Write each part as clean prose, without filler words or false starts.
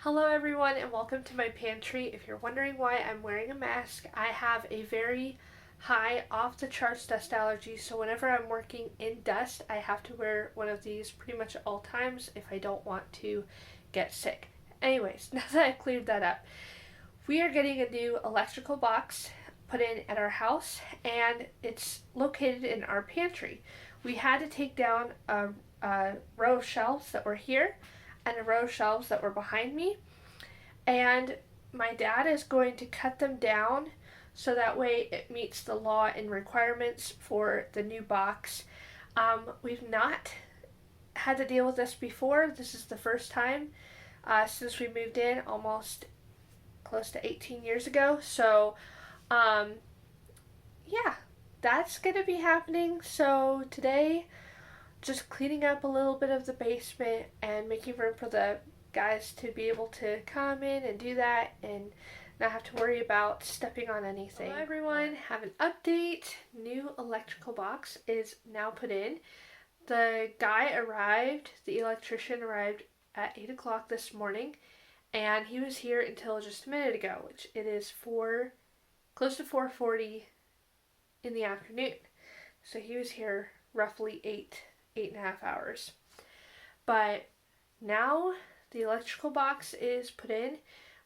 Hello everyone and welcome to my pantry. If you're wondering why I'm wearing a mask, I have a very high off the charts dust allergy, so whenever I'm working in dust I have to wear one of these pretty much at all times if I don't want to get sick. Anyways, now that I've cleared that up, we are getting a new electrical box put in at our house and it's located in our pantry. We had to take down a row of shelves that were here and a row of shelves that were behind me, and my dad is going to cut them down so that way it meets the law and requirements for the new box. We've not had to deal with this before. This is the first time since we moved in almost close to 18 years ago. So yeah, that's going to be happening. So today, just cleaning up a little bit of the basement and making room for the guys to be able to come in and do that and not have to worry about stepping on anything. Hello everyone, have an update. New electrical box is now put in. The guy arrived, the electrician arrived at 8 o'clock this morning, and he was here until just a minute ago, which it is close to 4:40 in the afternoon. So he was here roughly 8.5 hours. But now the electrical box is put in.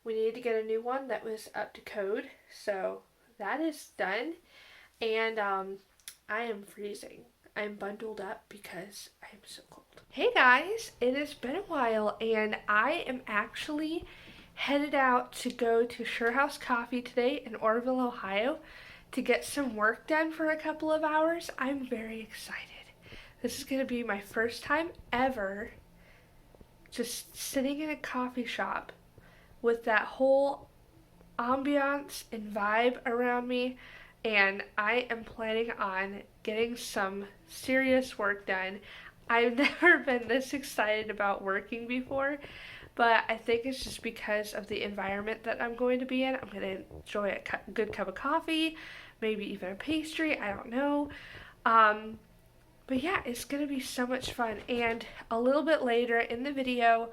We need to get a new one that was up to code. So that is done. And I am freezing. I'm bundled up because I am so cold. Hey guys, it has been a while and I am actually headed out to go to Sure House Coffee today in Orrville, Ohio to get some work done for a couple of hours. I'm very excited. This is going to be my first time ever just sitting in a coffee shop with that whole ambiance and vibe around me, and I am planning on getting some serious work done. I've never been this excited about working before, but I think it's just because of the environment that I'm going to be in. I'm going to enjoy a good cup of coffee, maybe even a pastry, I don't know. But yeah, it's going to be so much fun, and a little bit later in the video,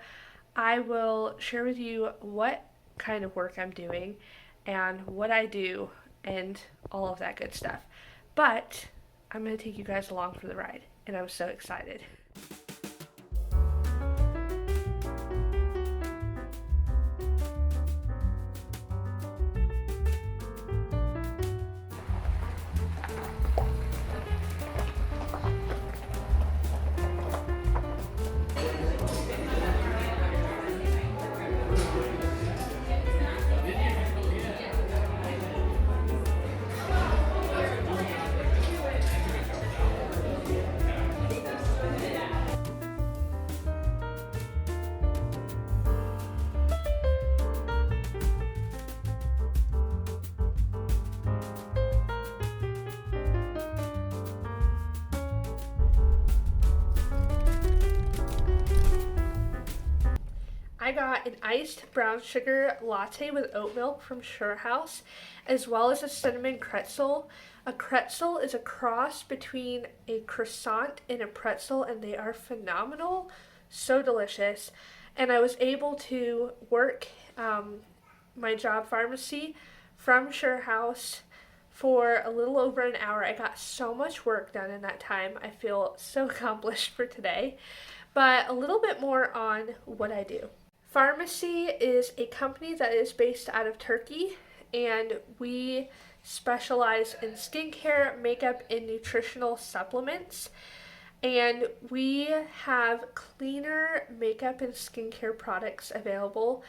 I will share with you what kind of work I'm doing and what I do and all of that good stuff. But I'm going to take you guys along for the ride, and I'm so excited. I got an iced brown sugar latte with oat milk from Sure House, as well as a cinnamon pretzel. A pretzel is a cross between a croissant and a pretzel, and they are phenomenal. So delicious. And I was able to work my job pharmacy from Sure House for a little over an hour. I got so much work done in that time. I feel so accomplished for today. But a little bit more on what I do. Pharmacy is a company that is based out of Turkey, and we specialize in skincare, makeup, and nutritional supplements. And we have cleaner makeup and skincare products available,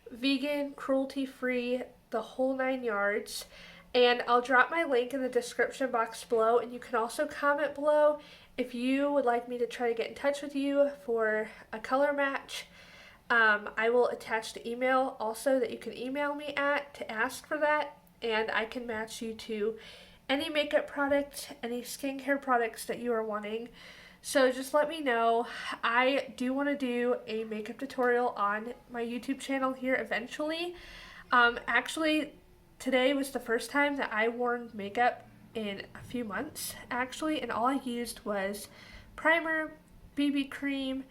vegan, cruelty-free, the whole 9 yards. And I'll drop my link in the description box below, and you can also comment below if you would like me to try to get in touch with you for a color match. I will attach the email also that you can email me at to ask for that, and I can match you to any makeup products, any skincare products that you are wanting. So just let me know. I do want to do a makeup tutorial on my YouTube channel here eventually. Actually, today was the first time that I wore makeup in a few months, actually, and all I used was primer, BB cream,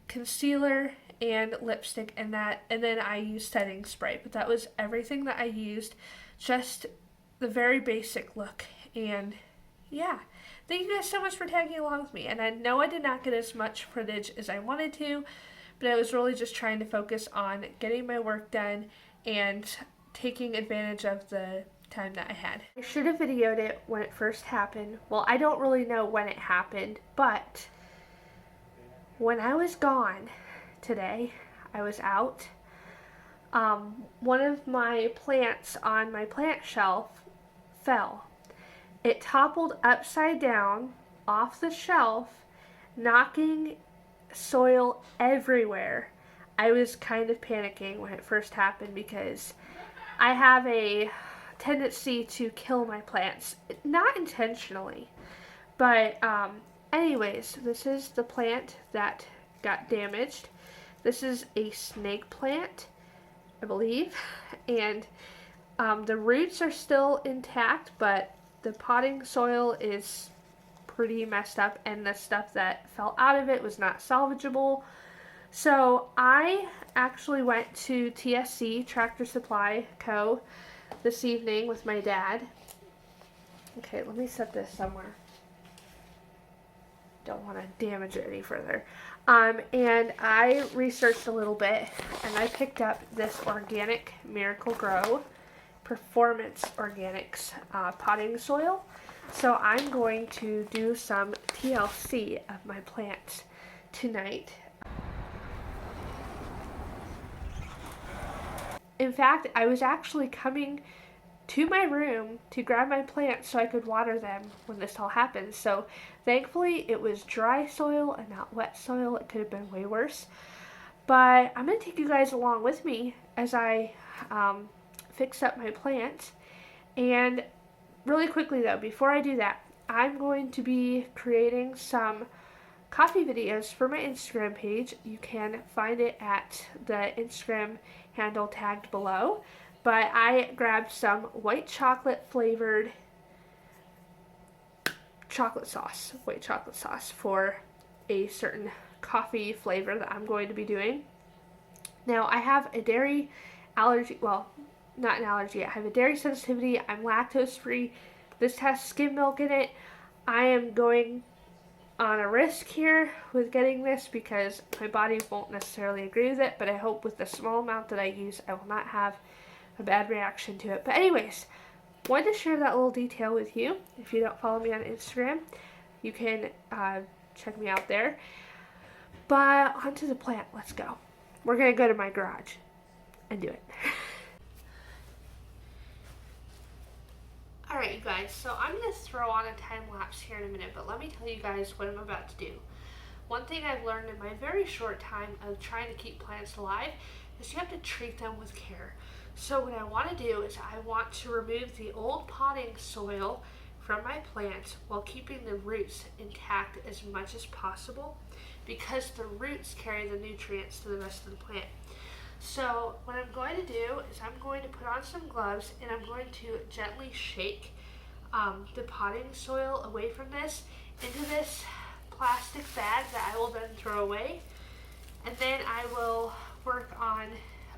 concealer, and lipstick and that, and then I used setting spray. But that was everything that I used, just the very basic look. And yeah, thank you guys so much for tagging along with me. And I know I did not get as much footage as I wanted to, but I was really just trying to focus on getting my work done and taking advantage of the time that I had. I should have videoed it when it first happened. Well, I don't really know when it happened, but when I was gone today, I was out. One of my plants on my plant shelf fell. It toppled upside down off the shelf, knocking soil everywhere. I was kind of panicking when it first happened because I have a tendency to kill my plants, not intentionally, but anyways, this is the plant that got damaged. This is a snake plant, I believe, and the roots are still intact, but the potting soil is pretty messed up, and the stuff that fell out of it was not salvageable. So I actually went to TSC, Tractor Supply Co., this evening with my dad. Okay, let me set this somewhere. Don't want to damage it any further. And I researched a little bit, and I picked up this organic Miracle Grow Performance Organics potting soil. So I'm going to do some TLC of my plants tonight. In fact, I was actually coming to my room to grab my plants so I could water them when this all happened. So thankfully it was dry soil and not wet soil. It could have been way worse. But I'm going to take you guys along with me as I fix up my plants. And really quickly though, before I do that, I'm going to be creating some coffee videos for my Instagram page. You can find it at the Instagram handle tagged below. But I grabbed some white chocolate flavored white chocolate sauce for a certain coffee flavor that I'm going to be doing. Now I have a dairy allergy, well, not an allergy, I have a dairy sensitivity, I'm lactose free, this has skim milk in it. I am going on a risk here with getting this because my body won't necessarily agree with it, but I hope with the small amount that I use I will not have a bad reaction to it. But anyways, wanted to share that little detail with you. If you don't follow me on Instagram, you can check me out there. But onto the plant, let's go. We're gonna go to my garage and do it. Alright you guys, so I'm going to throw on a time lapse here in a minute, but let me tell you guys what I'm about to do. One thing I've learned in my very short time of trying to keep plants alive is you have to treat them with care. So what I want to do is I want to remove the old potting soil from my plants while keeping the roots intact as much as possible because the roots carry the nutrients to the rest of the plant. So what I'm going to do is I'm going to put on some gloves and I'm going to gently shake the potting soil away from this into this plastic bag that I will then throw away. And then I will work on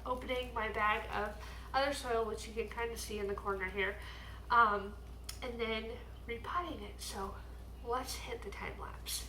opening my bag of other soil, which you can kind of see in the corner here, and then repotting it. So let's hit the time lapse.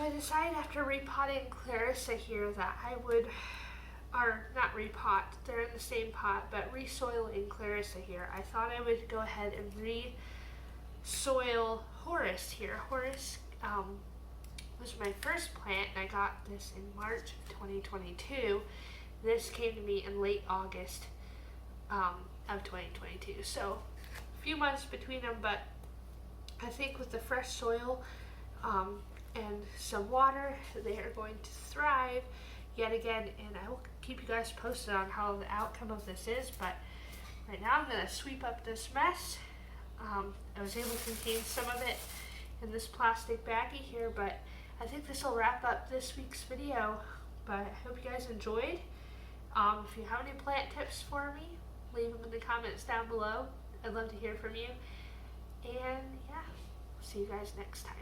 So I decided after repotting Clarissa here that I would, or not repot, they're in the same pot, but resoiling Clarissa here, I thought I would go ahead and re-soil Horace here. Horace was my first plant, and I got this in March of 2022. This came to me in late August of 2022. So a few months between them, but I think with the fresh soil and some water, they are going to thrive yet again, and I will keep you guys posted on how the outcome of this is. But right now I'm going to sweep up this mess. I was able to contain some of it in this plastic baggie here, but I think this will wrap up this week's video. But I hope you guys enjoyed. If you have any plant tips for me, leave them in the comments down below. I'd love to hear from you. And yeah, see you guys next time.